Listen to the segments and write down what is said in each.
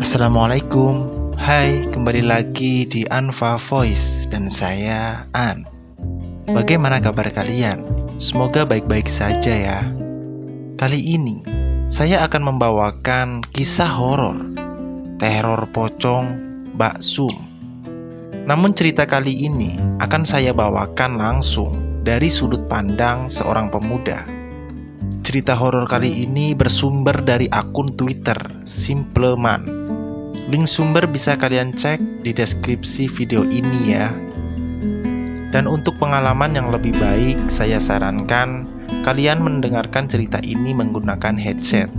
Assalamualaikum. Hai, kembali lagi di Anfa Voice dan saya An. Bagaimana kabar kalian? Semoga baik-baik saja ya. Kali ini saya akan membawakan kisah horor teror pocong Mbak Sum. Namun cerita kali ini akan saya bawakan langsung dari sudut pandang seorang pemuda. Cerita horor kali ini bersumber dari akun Twitter Simpleman. Link sumber bisa kalian cek di deskripsi video ini ya. Dan untuk pengalaman yang lebih baik, saya sarankan kalian mendengarkan cerita ini menggunakan headset.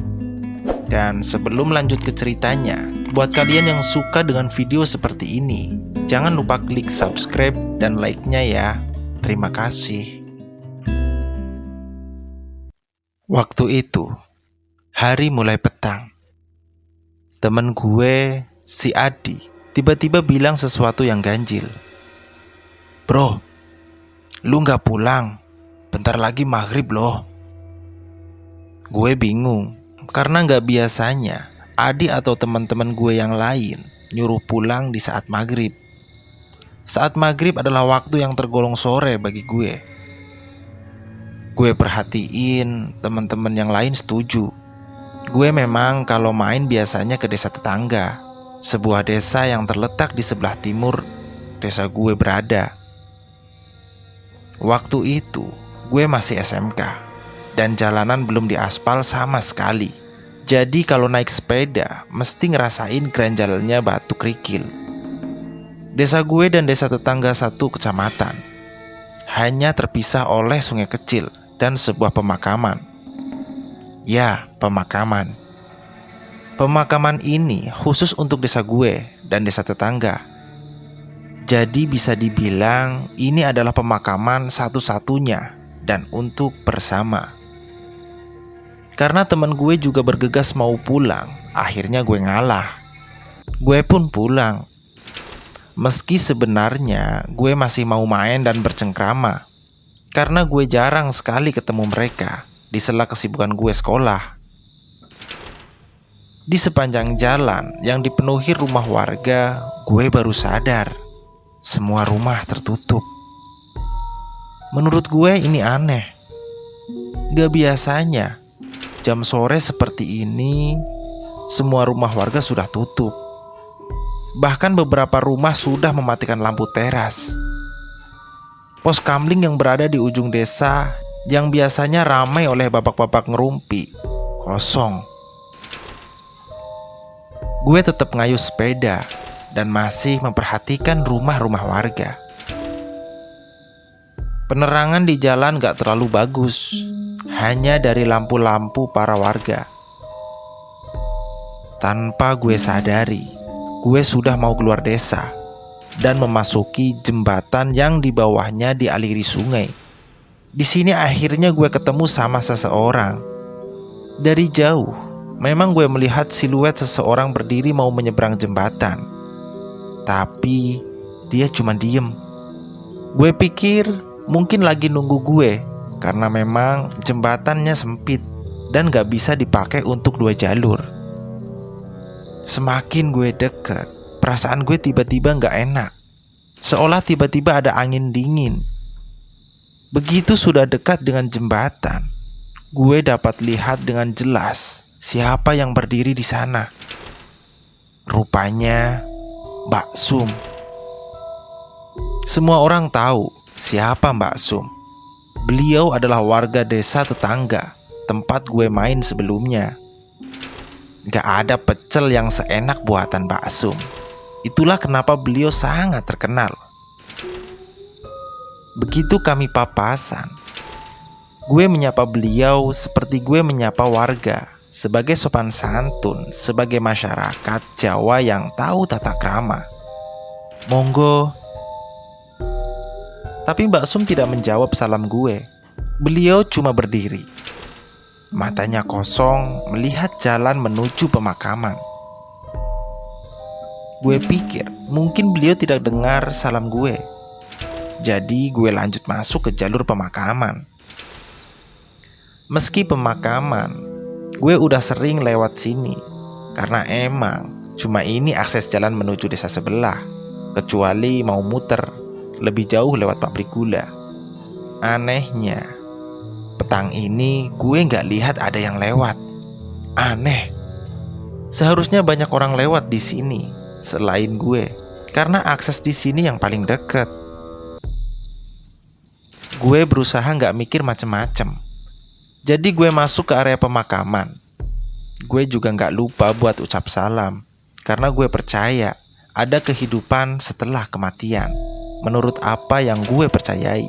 Dan sebelum lanjut ke ceritanya, buat kalian yang suka dengan video seperti ini, jangan lupa klik subscribe dan like-nya ya. Terima kasih. Waktu itu, hari mulai petang. Temen gue, si Adi, tiba-tiba bilang sesuatu yang ganjil. Bro, lu gak pulang? Bentar lagi maghrib loh. Gue bingung, karena gak biasanya Adi atau teman-teman gue yang lain nyuruh pulang di saat maghrib. Saat maghrib adalah waktu yang tergolong sore bagi gue. Gue perhatiin teman-teman yang lain setuju. Gue memang kalau main biasanya ke desa tetangga, sebuah desa yang terletak di sebelah timur desa gue berada. Waktu itu gue masih SMK dan jalanan belum diaspal sama sekali. Jadi kalau naik sepeda mesti ngerasain keranjalnya batu kerikil. Desa gue dan desa tetangga satu kecamatan, hanya terpisah oleh sungai kecil dan sebuah pemakaman. Ya, pemakaman. Pemakaman ini khusus untuk desa gue dan desa tetangga. Jadi bisa dibilang ini adalah pemakaman satu-satunya dan untuk bersama. Karena teman gue juga bergegas mau pulang, akhirnya gue ngalah. Gue pun pulang. Meski sebenarnya gue masih mau main dan bercengkrama, karena gue jarang sekali ketemu mereka di sela kesibukan gue sekolah. Di sepanjang jalan yang dipenuhi rumah warga, gue baru sadar semua rumah tertutup. Menurut gue ini aneh. Gak biasanya jam sore seperti ini semua rumah warga sudah tutup. Bahkan beberapa rumah sudah mematikan lampu teras. Pos kamling yang berada di ujung desa yang biasanya ramai oleh bapak-bapak ngerumpi kosong. Gue tetap ngayuh sepeda dan masih memperhatikan rumah-rumah warga. Penerangan di jalan gak terlalu bagus, hanya dari lampu-lampu para warga. Tanpa gue sadari, gue sudah mau keluar desa dan memasuki jembatan yang di bawahnya dialiri sungai. Di sini akhirnya gue ketemu sama seseorang. Dari jauh, memang gue melihat siluet seseorang berdiri mau menyeberang jembatan. Tapi dia cuma diem. Gue pikir mungkin lagi nunggu gue, karena memang jembatannya sempit dan gak bisa dipakai untuk dua jalur. Semakin gue deket, perasaan gue tiba-tiba gak enak. Seolah tiba-tiba ada angin dingin. Begitu sudah dekat dengan jembatan, gue dapat lihat dengan jelas siapa yang berdiri di sana. Rupanya Mbak Sum. Semua orang tahu siapa Mbak Sum. Beliau adalah warga desa tetangga tempat gue main sebelumnya. Gak ada pecel yang seenak buatan Mbak Sum. Itulah kenapa beliau sangat terkenal. Begitu kami papasan, gue menyapa beliau seperti gue menyapa warga, sebagai sopan santun, sebagai masyarakat Jawa yang tahu tata krama. Monggo. Tapi Mbak Sum tidak menjawab salam gue. Beliau cuma berdiri, matanya kosong melihat jalan menuju pemakaman. Gue pikir mungkin beliau tidak dengar salam gue. Jadi gue lanjut masuk ke jalur pemakaman. Meski pemakaman, gue udah sering lewat sini. Karena emang cuma ini akses jalan menuju desa sebelah, kecuali mau muter lebih jauh lewat pabrik gula. Anehnya, petang ini gue gak lihat ada yang lewat. Aneh. Seharusnya banyak orang lewat di sini selain gue, karena akses di sini yang paling dekat. Gue berusaha gak mikir macem-macem. Jadi gue masuk ke area pemakaman. Gue juga gak lupa buat ucap salam, karena gue percaya ada kehidupan setelah kematian, menurut apa yang gue percayai.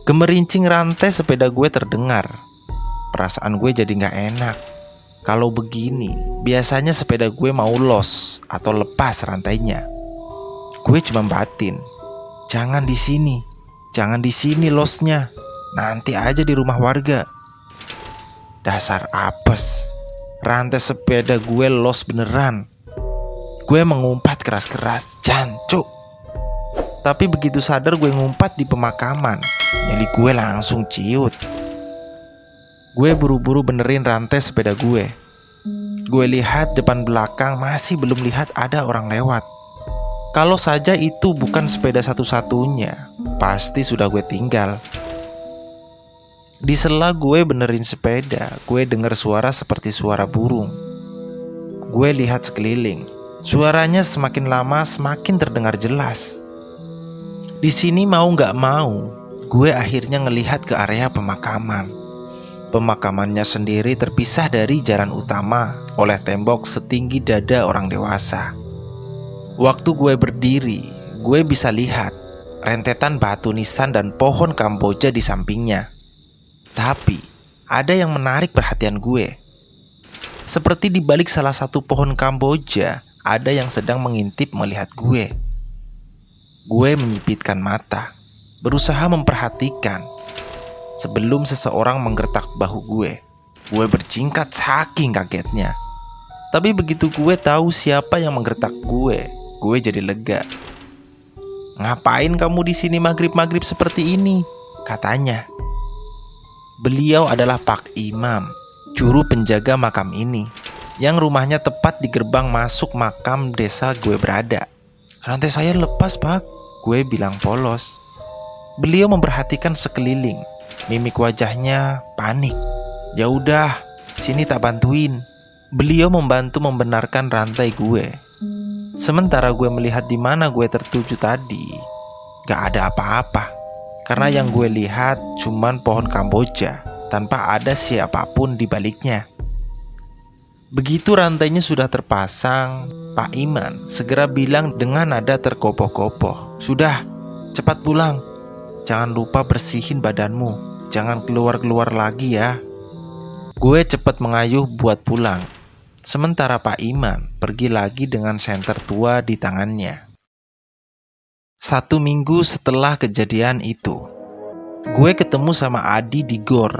Gemerincing rantai sepeda gue terdengar. Perasaan gue jadi gak enak. Kalau begini, biasanya sepeda gue mau los atau lepas rantainya. Gue cuma batin, jangan di sini losnya. Nanti aja di rumah warga. Dasar apes. Rantai sepeda gue los beneran. Gue mengumpat keras-keras, jancuk. Tapi begitu sadar gue ngumpat di pemakaman, nyali gue langsung ciut. Gue buru-buru benerin rantai sepeda gue. Gue lihat depan belakang masih belum lihat ada orang lewat. Kalau saja itu bukan sepeda satu-satunya, pasti sudah gue tinggal. Di sela gue benerin sepeda, gue dengar suara seperti suara burung. Gue lihat sekeliling. Suaranya semakin lama semakin terdengar jelas. Di sini mau gak mau, gue akhirnya ngelihat ke area pemakaman. Pemakamannya sendiri terpisah dari jalan utama oleh tembok setinggi dada orang dewasa. Waktu gue berdiri, gue bisa lihat rentetan batu nisan dan pohon Kamboja di sampingnya. Tapi ada yang menarik perhatian gue. Seperti di balik salah satu pohon Kamboja, ada yang sedang mengintip melihat gue. Gue menyipitkan mata, berusaha memperhatikan. Sebelum seseorang menggertak bahu gue berjingkat saking kagetnya. Tapi begitu gue tahu siapa yang menggertak gue jadi lega. "Ngapain kamu di sini maghrib-maghrib seperti ini?" katanya. Beliau adalah Pak Imam, juru penjaga makam ini, yang rumahnya tepat di gerbang masuk makam desa gue berada. "Rantai saya lepas, Pak," gue bilang polos. Beliau memperhatikan sekeliling, mimik wajahnya panik. "Ya udah, sini tak bantuin." Beliau membantu membenarkan rantai gue. Sementara gue melihat di mana gue tertuju tadi, gak ada apa-apa. Karena yang gue lihat cuman pohon Kamboja tanpa ada siapapun di baliknya. Begitu rantainya sudah terpasang, Pak Iman segera bilang dengan nada terkopoh-kopoh, "Sudah, cepat pulang. Jangan lupa bersihin badanmu. Jangan keluar-keluar lagi ya." Gue cepat mengayuh buat pulang. Sementara Pak Iman pergi lagi dengan senter tua di tangannya. 1 minggu setelah kejadian itu, gue ketemu sama Adi di gor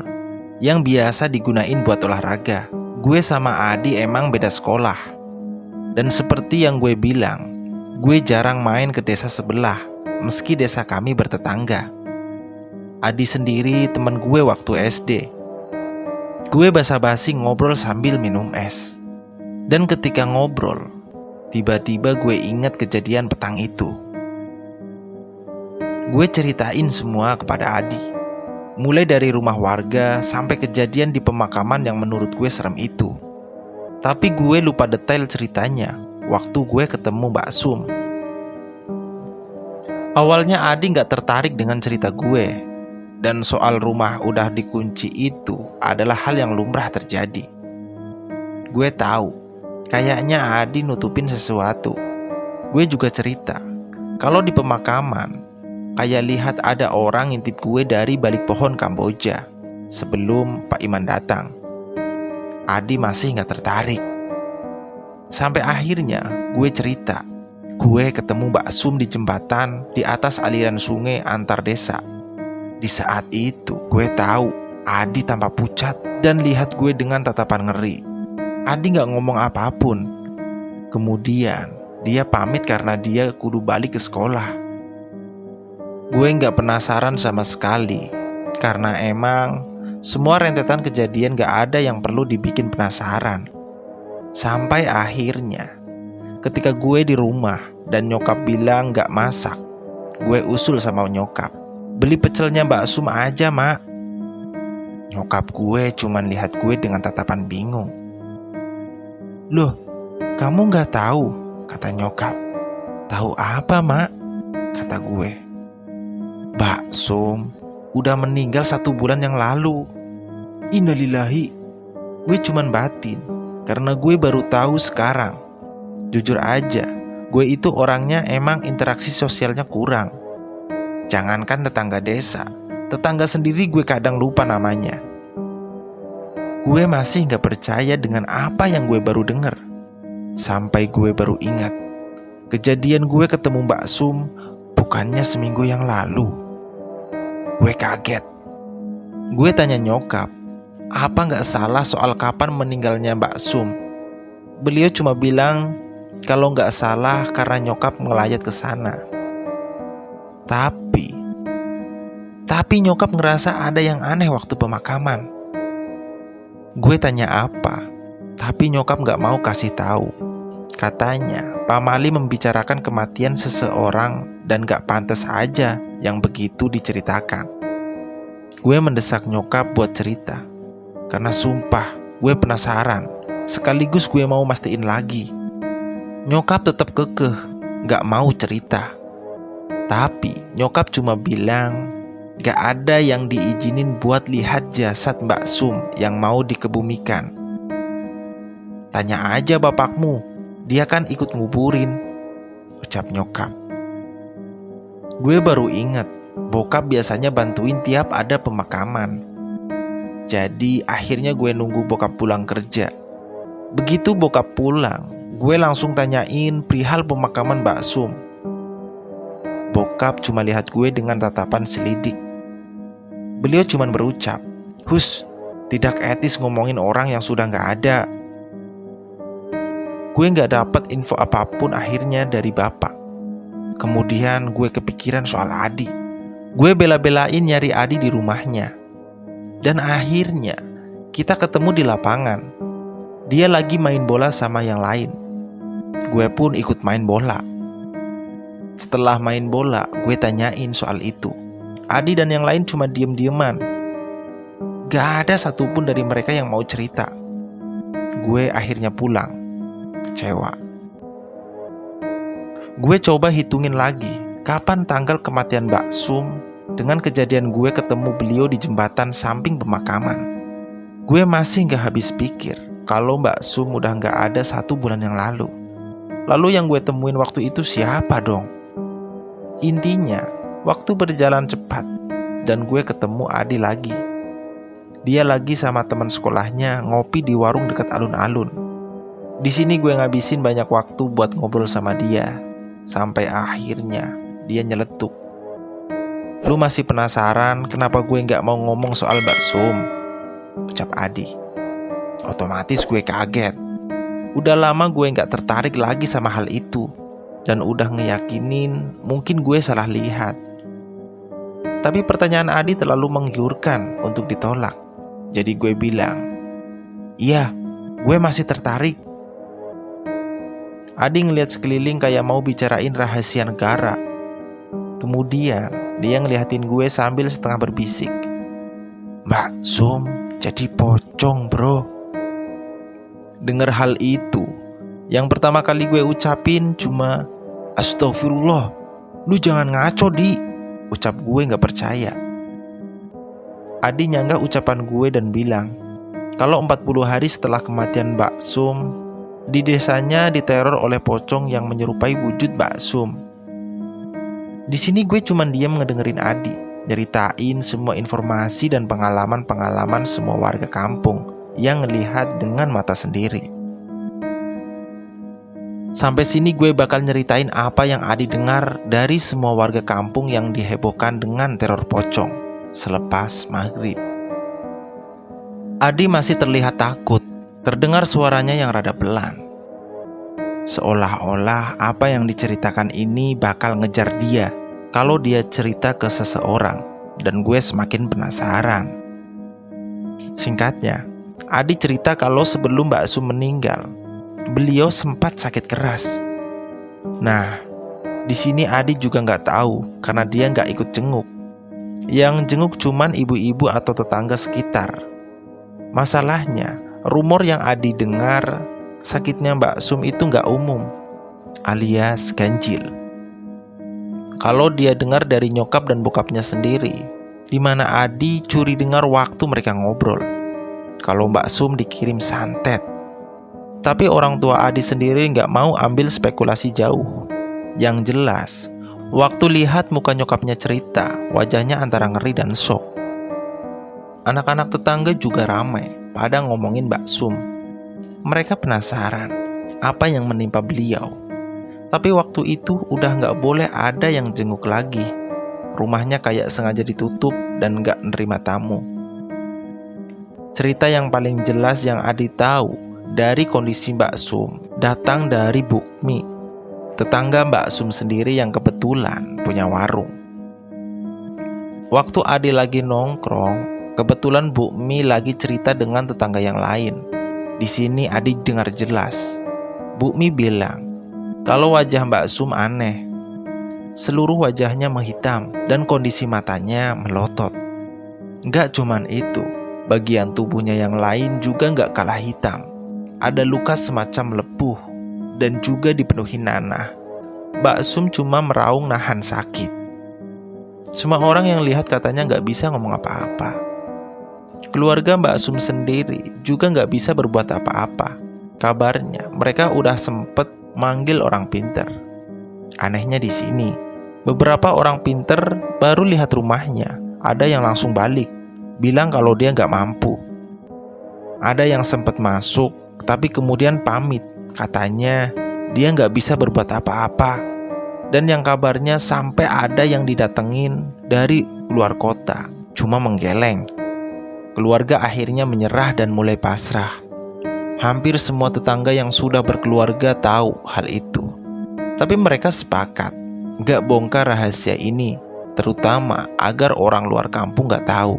yang biasa digunain buat olahraga. Gue sama Adi emang beda sekolah. Dan seperti yang gue bilang, gue jarang main ke desa sebelah, meski desa kami bertetangga. Adi sendiri teman gue waktu SD. Gue basa-basi ngobrol sambil minum es. Dan ketika ngobrol, tiba-tiba gue ingat kejadian petang itu. Gue ceritain semua kepada Adi, mulai dari rumah warga sampai kejadian di pemakaman yang menurut gue serem itu. Tapi gue lupa detail ceritanya waktu gue ketemu Mbak Sum. Awalnya Adi gak tertarik dengan cerita gue, dan soal rumah udah dikunci itu adalah hal yang lumrah terjadi. Gue tahu, kayaknya Adi nutupin sesuatu. Gue juga cerita, kalau di pemakaman kayak lihat ada orang ngintip gue dari balik pohon Kamboja sebelum Pak Iman datang. Adi masih gak tertarik. Sampai akhirnya gue cerita, gue ketemu Mbak Sum di jembatan di atas aliran sungai antar desa. Di saat itu gue tahu Adi tampak pucat dan lihat gue dengan tatapan ngeri. Adi gak ngomong apapun. Kemudian dia pamit karena dia kudu balik ke sekolah. Gue gak penasaran sama sekali, karena emang semua rentetan kejadian gak ada yang perlu dibikin penasaran. Sampai akhirnya ketika gue di rumah dan nyokap bilang gak masak, gue usul sama nyokap, beli pecelnya Mbak Sum aja mak. Nyokap gue cuman lihat gue dengan tatapan bingung. Loh, kamu gak tahu? Kata nyokap. Tahu apa mak? Kata gue. Mbak Sum udah meninggal 1 bulan yang lalu. Innalillahi. Gue cuman batin karena gue baru tahu sekarang. Jujur aja, gue itu orangnya emang interaksi sosialnya kurang. Jangankan tetangga desa, tetangga sendiri gue kadang lupa namanya. Gue masih gak percaya dengan apa yang gue baru dengar. Sampai gue baru ingat, kejadian gue ketemu Mbak Sum bukannya seminggu yang lalu. Gue kaget. Gue tanya nyokap, apa gak salah soal kapan meninggalnya Mbak Sum? Beliau cuma bilang kalau gak salah karena nyokap ngelayat ke sana. Tapi nyokap ngerasa ada yang aneh waktu pemakaman. Gue tanya apa, tapi nyokap gak mau kasih tahu. Katanya Pak Mali membicarakan kematian seseorang dan gak pantas aja yang begitu diceritakan. Gue mendesak nyokap buat cerita, karena sumpah gue penasaran, sekaligus gue mau mastiin lagi. Nyokap tetap kekeh, gak mau cerita. Tapi nyokap cuma bilang gak ada yang diizinin buat lihat jasad Mbak Sum yang mau dikebumikan. Tanya aja bapakmu, dia kan ikut nguburin, ucap nyokap. Gue baru inget, bokap biasanya bantuin tiap ada pemakaman. Jadi akhirnya gue nunggu bokap pulang kerja. Begitu bokap pulang, gue langsung tanyain perihal pemakaman Mbak Sum. Bokap cuma lihat gue dengan tatapan selidik. Beliau cuma berucap, "Hus, tidak etis ngomongin orang yang sudah gak ada." Gue gak dapat info apapun akhirnya dari bapak. Kemudian gue kepikiran soal Adi. Gue bela-belain nyari Adi di rumahnya. Dan akhirnya kita ketemu di lapangan. Dia lagi main bola sama yang lain. Gue pun ikut main bola. Setelah main bola, gue tanyain soal itu. Adi dan yang lain cuma diem-dieman. Gak ada satupun dari mereka yang mau cerita. Gue akhirnya pulang, kecewa. Gue coba hitungin lagi kapan tanggal kematian Mbak Sum dengan kejadian gue ketemu beliau di jembatan samping pemakaman. Gue masih gak habis pikir kalau Mbak Sum udah gak ada 1 bulan yang lalu. Lalu yang gue temuin waktu itu siapa dong? Intinya, waktu berjalan cepat dan gue ketemu Adi lagi. Dia lagi sama teman sekolahnya ngopi di warung dekat alun-alun. Di sini gue ngabisin banyak waktu buat ngobrol sama dia. Sampai akhirnya dia nyeletuk. Lu masih penasaran kenapa gue gak mau ngomong soal Mbak Sum? Ucap Adi. Otomatis gue kaget. Udah lama gue gak tertarik lagi sama hal itu. Dan udah ngeyakinin mungkin gue salah lihat. Tapi pertanyaan Adi terlalu menggiurkan untuk ditolak. Jadi gue bilang, "Iya, gue masih tertarik." Adi ngeliat sekeliling kayak mau bicarain rahasia negara. Kemudian dia ngeliatin gue sambil setengah berbisik, "Mbak Sum jadi pocong bro." Dengar hal itu, yang pertama kali gue ucapin cuma, "Astagfirullah, lu jangan ngaco di," ucap gue gak percaya. Adi nyanggah ucapan gue dan bilang, kalau 40 hari setelah kematian Mbak Sum, di desanya diteror oleh pocong yang menyerupai wujud Mbak Sum. Di sini gue cuma diam ngedengerin Adi nyeritain semua informasi dan pengalaman-pengalaman semua warga kampung yang ngelihat dengan mata sendiri. Sampai sini gue bakal nyeritain apa yang Adi dengar dari semua warga kampung yang dihebohkan dengan teror pocong selepas maghrib. Adi masih terlihat takut, terdengar suaranya yang rada pelan. Seolah-olah apa yang diceritakan ini bakal ngejar dia kalau dia cerita ke seseorang, dan gue semakin penasaran. Singkatnya, Adi cerita kalau sebelum Mbak Sum meninggal, beliau sempat sakit keras. Nah, di sini Adi juga nggak tahu karena dia nggak ikut jenguk. Yang jenguk cuman ibu-ibu atau tetangga sekitar. Masalahnya, rumor yang Adi dengar, sakitnya Mbak Sum itu nggak umum, alias ganjil. Kalau dia dengar dari nyokap dan bokapnya sendiri, di mana Adi curi dengar waktu mereka ngobrol. Kalau Mbak Sum dikirim santet. Tapi orang tua Adi sendiri nggak mau ambil spekulasi jauh. Yang jelas, waktu lihat muka nyokapnya cerita, wajahnya antara ngeri dan shock. Anak-anak tetangga juga ramai pada ngomongin Mbak Sum. Mereka penasaran apa yang menimpa beliau. Tapi waktu itu udah gak boleh ada yang jenguk lagi. Rumahnya kayak sengaja ditutup dan gak nerima tamu. Cerita yang paling jelas yang Adi tahu dari kondisi Mbak Sum datang dari Bukmi, tetangga Mbak Sum sendiri yang kebetulan punya warung. Waktu Adi lagi nongkrong, kebetulan Bukmi lagi cerita dengan tetangga yang lain. Di sini Adi dengar jelas. Bukmi bilang kalau wajah Mbak Sum aneh. Seluruh wajahnya menghitam dan kondisi matanya melotot. Gak cuman itu, bagian tubuhnya yang lain juga gak kalah hitam. Ada luka semacam lepuh dan juga dipenuhi nanah. Mbak Sum cuma meraung nahan sakit. Semua orang yang lihat katanya gak bisa ngomong apa-apa. Keluarga Mbak Sum sendiri juga gak bisa berbuat apa-apa. Kabarnya mereka udah sempet manggil orang pinter. Anehnya di sini, beberapa orang pinter baru lihat rumahnya. Ada yang langsung balik, bilang kalau dia nggak mampu. Ada yang sempat masuk, tapi kemudian pamit. Katanya dia nggak bisa berbuat apa-apa. Dan yang kabarnya sampai ada yang didatengin dari luar kota, cuma menggeleng. Keluarga akhirnya menyerah dan mulai pasrah. Hampir semua tetangga yang sudah berkeluarga tahu hal itu. Tapi mereka sepakat gak bongkar rahasia ini, terutama agar orang luar kampung gak tahu.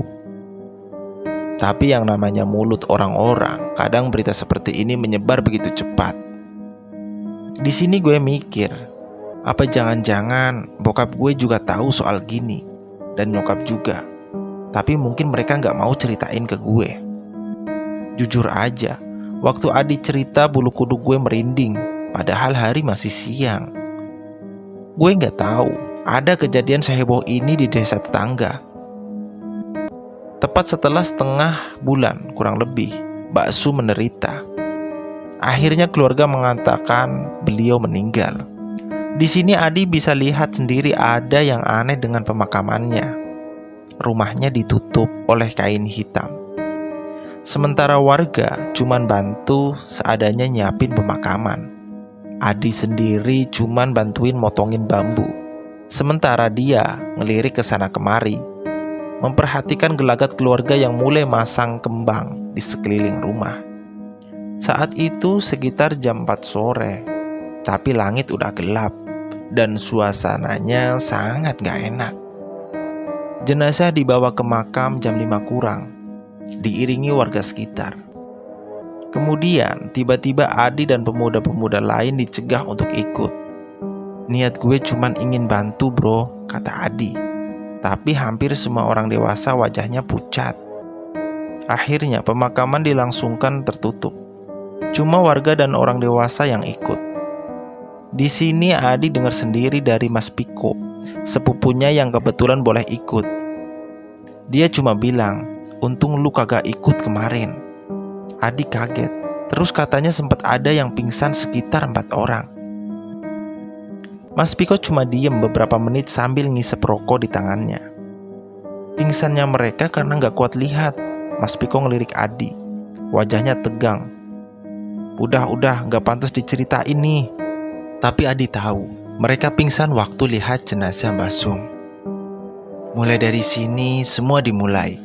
Tapi yang namanya mulut orang-orang, kadang berita seperti ini menyebar begitu cepat. Di sini gue mikir, apa jangan-jangan bokap gue juga tahu soal gini, dan nyokap juga. Tapi mungkin mereka gak mau ceritain ke gue. Jujur aja, waktu Adi cerita bulu kuduk gue merinding, padahal hari masih siang. Gue gak tahu ada kejadian seheboh ini di desa tetangga. Tepat setelah setengah bulan kurang lebih, Mbak Sum menderita. Akhirnya keluarga mengatakan beliau meninggal. Di sini Adi bisa lihat sendiri ada yang aneh dengan pemakamannya. Rumahnya ditutup oleh kain hitam. Sementara warga cuman bantu seadanya nyiapin pemakaman. Adi sendiri cuman bantuin motongin bambu. Sementara dia ngelirik ke sana kemari, memperhatikan gelagat keluarga yang mulai masang kembang di sekeliling rumah. Saat itu sekitar jam 4 sore, tapi langit udah gelap dan suasananya sangat gak enak. Jenazah dibawa ke makam jam 5 kurang, diiringi warga sekitar. Kemudian tiba-tiba Adi dan pemuda-pemuda lain dicegah untuk ikut. Niat gue cuman ingin bantu bro, kata Adi. Tapi hampir semua orang dewasa wajahnya pucat. Akhirnya pemakaman dilangsungkan tertutup. Cuma warga dan orang dewasa yang ikut. Di sini Adi dengar sendiri dari Mas Piko, sepupunya yang kebetulan boleh ikut. Dia cuma bilang, untung lu kagak ikut kemarin. Adi kaget. Terus katanya sempat ada yang pingsan sekitar 4 orang. Mas Piko cuma diem beberapa menit sambil ngisep rokok di tangannya. Pingsannya mereka karena gak kuat lihat. Mas Piko ngelirik Adi. Wajahnya tegang. Udah gak pantas diceritain nih. Tapi Adi tahu mereka pingsan waktu lihat jenazah Mbak Sum. Mulai dari sini semua dimulai.